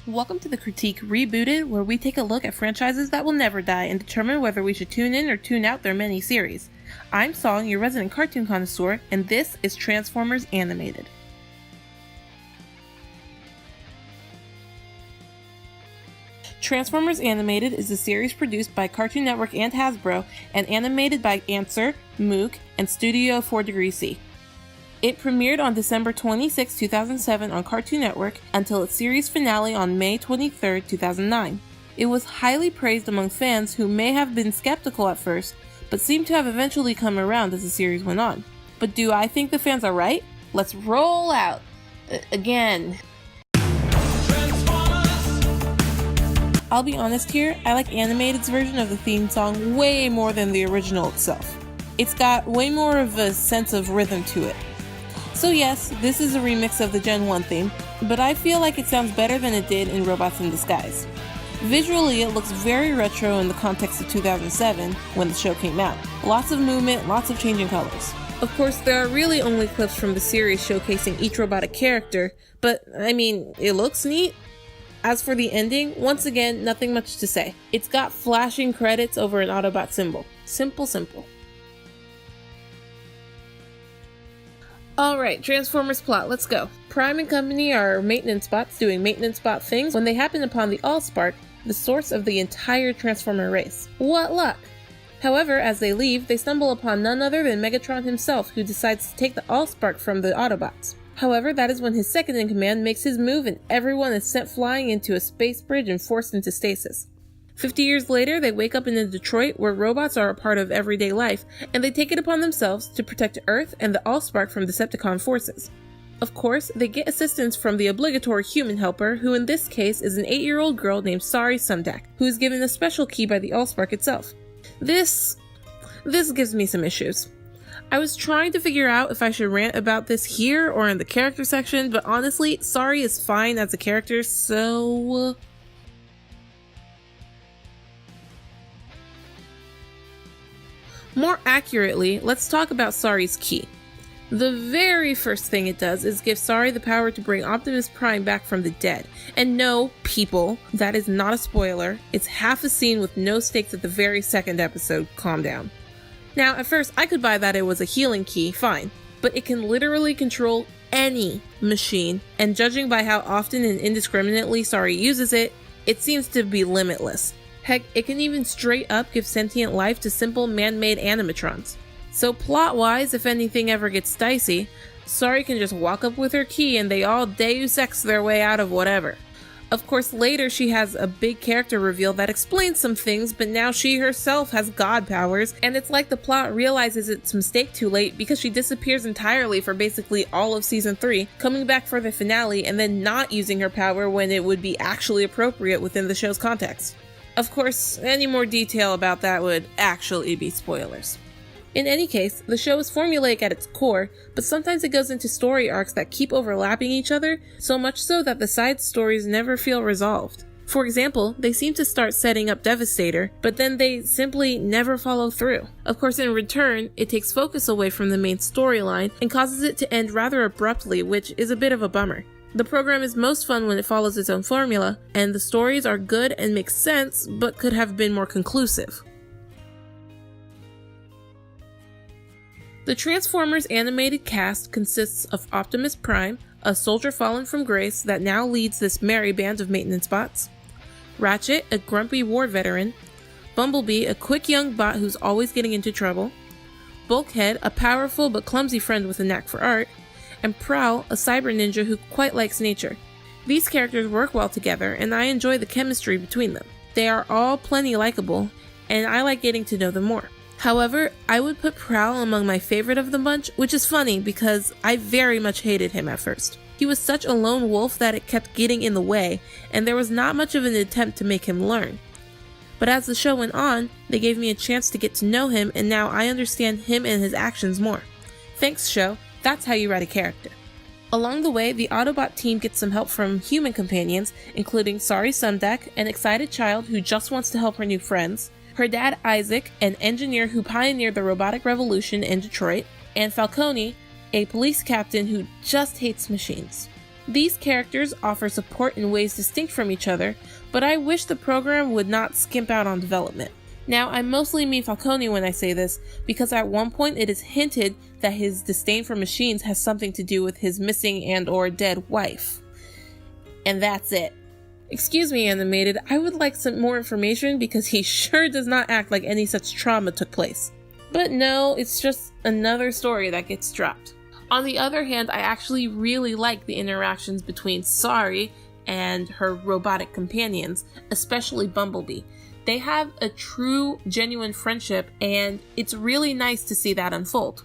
Welcome to the Critique Rebooted, where we take a look at franchises that will never die and determine whether we should tune in or tune out their many series. I'm Song, your resident cartoon connoisseur, and this is Transformers Animated. Transformers Animated is a series produced by Cartoon Network and Hasbro and animated by Answer, Mook, and Studio 4 Degree C. It premiered on December 26, 2007 on Cartoon Network until its series finale on May 23, 2009. It was highly praised among fans who may have been skeptical at first, but seemed to have eventually come around as the series went on. But do I think the fans are right? Let's roll out! Again. I'll be honest here, I like Animated's version of the theme song way more than the original itself. It's got way more of a sense of rhythm to it. So yes, this is a remix of the Gen 1 theme, but I feel like it sounds better than it did in Robots in Disguise. Visually, it looks very retro in the context of 2007, when the show came out. Lots of movement, lots of changing colors. Of course, there are really only clips from the series showcasing each robotic character, but, it looks neat. As for the ending, once again, nothing much to say. It's got flashing credits over an Autobot symbol. Simple. Alright, Transformers plot, let's go. Prime and company are maintenance bots doing maintenance bot things when they happen upon the Allspark, the source of the entire Transformer race. What luck! However, as they leave, they stumble upon none other than Megatron himself, who decides to take the Allspark from the Autobots. However, that is when his second-in-command makes his move and everyone is sent flying into a space bridge and forced into stasis. 50 years later, they wake up in Detroit, where robots are a part of everyday life, and they take it upon themselves to protect Earth and the Allspark from Decepticon forces. Of course, they get assistance from the obligatory human helper, who in this case is an 8-year-old girl named Sari Sundak, who is given a special key by the Allspark itself. This gives me some issues. I was trying to figure out if I should rant about this here or in the character section, but honestly, Sari is fine as a character, so... More accurately, let's talk about Sari's key. The very first thing it does is give Sari the power to bring Optimus Prime back from the dead. And no, people, that is not a spoiler. It's half a scene with no stakes at the very second episode. Calm down. Now, at first, I could buy that it was a healing key, fine. But it can literally control any machine, and judging by how often and indiscriminately Sari uses it, it seems to be limitless. Heck, it can even straight up give sentient life to simple man-made animatrons. So plot-wise, if anything ever gets dicey, Sari can just walk up with her key and they all Deus Ex their way out of whatever. Of course, later she has a big character reveal that explains some things, but now she herself has god powers, and it's like the plot realizes its mistake too late because she disappears entirely for basically all of Season 3, coming back for the finale and then not using her power when it would be actually appropriate within the show's context. Of course, any more detail about that would actually be spoilers. In any case, the show is formulaic at its core, but sometimes it goes into story arcs that keep overlapping each other, so much so that the side stories never feel resolved. For example, they seem to start setting up Devastator, but then they simply never follow through. Of course, in return, it takes focus away from the main storyline and causes it to end rather abruptly, which is a bit of a bummer. The program is most fun when it follows its own formula, and the stories are good and make sense, but could have been more conclusive. The Transformers animated cast consists of Optimus Prime, a soldier fallen from grace that now leads this merry band of maintenance bots, Ratchet, a grumpy war veteran, Bumblebee, a quick young bot who's always getting into trouble, Bulkhead, a powerful but clumsy friend with a knack for art, and Prowl, a cyber ninja who quite likes nature. These characters work well together, and I enjoy the chemistry between them. They are all plenty likable, and I like getting to know them more. However, I would put Prowl among my favorite of the bunch, which is funny because I very much hated him at first. He was such a lone wolf that it kept getting in the way, and there was not much of an attempt to make him learn. But as the show went on, they gave me a chance to get to know him, and now I understand him and his actions more. Thanks, show. That's how you write a character. Along the way, the Autobot team gets some help from human companions, including Sari Sundak, an excited child who just wants to help her new friends, her dad Isaac, an engineer who pioneered the robotic revolution in Detroit, and Falcone, a police captain who just hates machines. These characters offer support in ways distinct from each other, but I wish the program would not skimp out on development. Now, I mostly mean Falcone when I say this, because at one point it is hinted that his disdain for machines has something to do with his missing and/or dead wife. And that's it. Excuse me, Animated, I would like some more information because he sure does not act like any such trauma took place. But no, it's just another story that gets dropped. On the other hand, I actually really like the interactions between Sari and her robotic companions, especially Bumblebee. They have a true, genuine friendship, and it's really nice to see that unfold.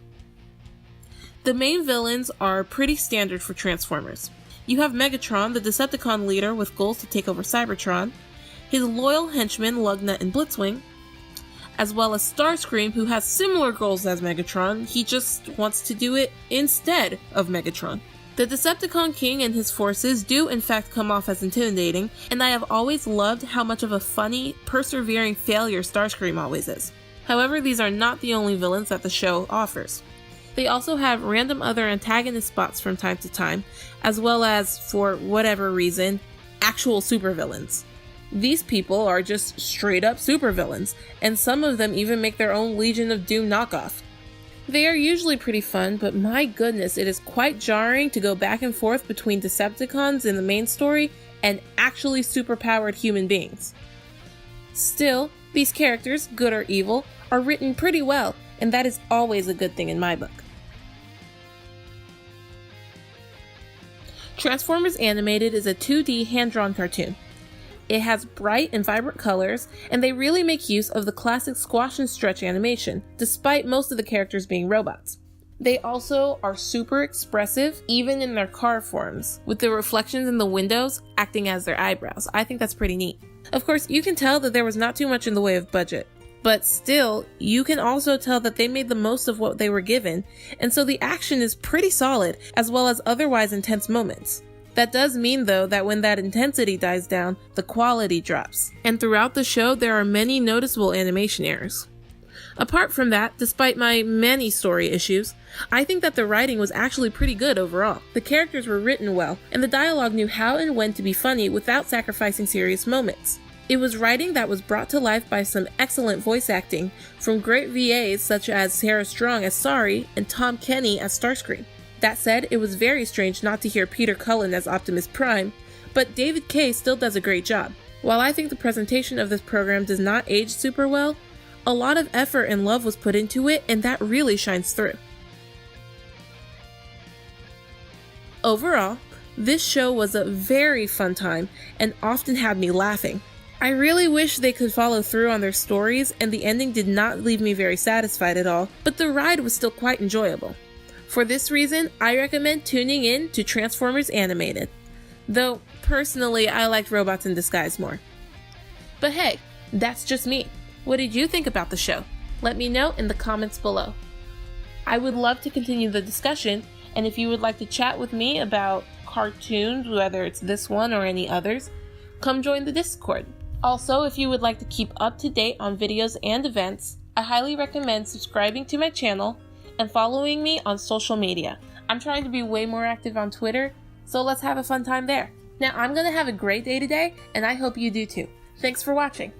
The main villains are pretty standard for Transformers. You have Megatron, the Decepticon leader with goals to take over Cybertron, his loyal henchmen Lugnut and Blitzwing, as well as Starscream, who has similar goals as Megatron, he just wants to do it instead of Megatron. The Decepticon King and his forces do in fact come off as intimidating, and I have always loved how much of a funny, persevering failure Starscream always is. However, these are not the only villains that the show offers. They also have random other antagonist spots from time to time, as well as, for whatever reason, actual supervillains. These people are just straight up supervillains, and some of them even make their own Legion of Doom knockoff. They are usually pretty fun, but my goodness, it is quite jarring to go back and forth between Decepticons in the main story and actually superpowered human beings. Still, these characters, good or evil, are written pretty well, and that is always a good thing in my book. Transformers Animated is a 2D hand-drawn cartoon. It has bright and vibrant colors, and they really make use of the classic squash and stretch animation, despite most of the characters being robots. They also are super expressive, even in their car forms, with the reflections in the windows acting as their eyebrows. I think that's pretty neat. Of course, you can tell that there was not too much in the way of budget, but still, you can also tell that they made the most of what they were given, and so the action is pretty solid, as well as otherwise intense moments. That does mean, though, that when that intensity dies down, the quality drops. And throughout the show, there are many noticeable animation errors. Apart from that, despite my many story issues, I think that the writing was actually pretty good overall. The characters were written well, and the dialogue knew how and when to be funny without sacrificing serious moments. It was writing that was brought to life by some excellent voice acting from great VAs such as Sarah Strong as Sari and Tom Kenny as Starscream. That said, it was very strange not to hear Peter Cullen as Optimus Prime, but David Kaye still does a great job. While I think the presentation of this program does not age super well, a lot of effort and love was put into it, and that really shines through. Overall, this show was a very fun time and often had me laughing. I really wish they could follow through on their stories, and the ending did not leave me very satisfied at all, but the ride was still quite enjoyable. For this reason, I recommend tuning in to Transformers Animated. Though, personally, I liked Robots in Disguise more. But hey, that's just me. What did you think about the show? Let me know in the comments below. I would love to continue the discussion, and if you would like to chat with me about cartoons, whether it's this one or any others, come join the Discord. Also, if you would like to keep up to date on videos and events, I highly recommend subscribing to my channel and following me on social media. I'm trying to be way more active on Twitter, so let's have a fun time there. Now, I'm gonna have a great day today, and I hope you do too. Thanks for watching.